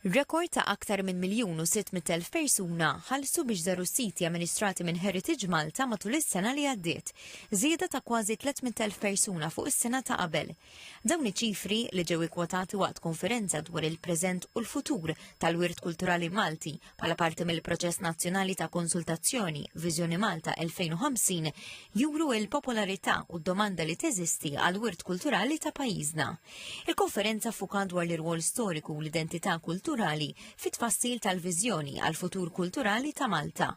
Rekord ta' aktar minn 1,600,000 persuna ħallsu biex żaru s-siti amministrati minn Heritage Malta matul is-sena li għaddiet, żieda ta' kważi 300,000 persuna fuq is-sena ta' qabel. Dawn iċ-ċifri li ġew ikkwotati waqt konferenza dwar il-preżent u l-futur tal-wirt kulturali Malti bħala parti mill-proċess nazzjonali ta' konsultazzjoni Viżjoni Malta 2050 juru l-popolarità u d-domanda li teżisti għal wirt kulturali ta' pajjiżna. Il-konferenza ffukat dwar l-irwol storiku u l-identità kulturali fit-tfassil tal-viżjoni għal-futur kulturali ta' Malta.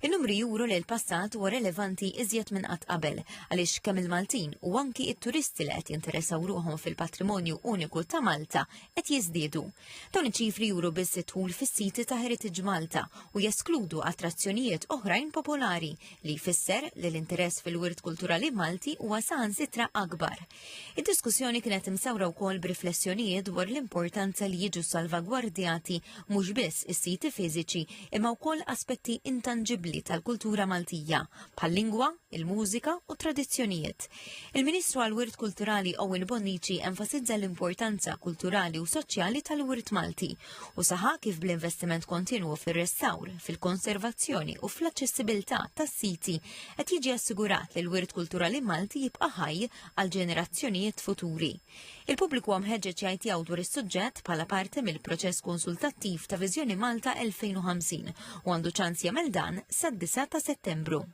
Il-numri juru li l-passat huwa relevanti iżjed minn qatt qabel għaliex kemm il-Maltin u anki it-turisti li qed jinteressaw ruħhom fil-patrimonju uniku ta' Malta qed jiżdiedu. Dawn iċ-ċifri juru biss it-tul fis-siti ta' Heritage Malta u jeskludu attrazzjonijiet oħrajn popolari li jfisser li l-interess fil-wirt kulturali Malti huwa saħansitra akbar. Id-diskussjoni kienet imsawra wkoll b'riflessjonijiet dwar l-importanza li jiġu salvagwardjati mhux biss is-siti fiżiċi imma wkoll aspetti intangibbli tal-kultura Maltija bħal-lingwa, il-mużika u tradizzjonijiet. Il-Ministru għall-Wirt Kulturali Owen Bonnici enfasizza l-importanza kulturali u soċjali tal-wirt Malti u saħa kif bl-investiment kontinwu fir-restawr, fil-konservazzjoni u fl-aċċessibilità tas-siti qed jiġi assigurat li l-wirt kulturali Malti jibqa' ħaj għal ġenerazzjonijiet futuri. Il-pubbliku mħeġġeġ jgħid dwar is-suġġett bħala parti mill-proċess konsultattiv ta' Viżjoni Malta 2050 u għandu ċans jagħmel dan sad-9 ta' Settembru.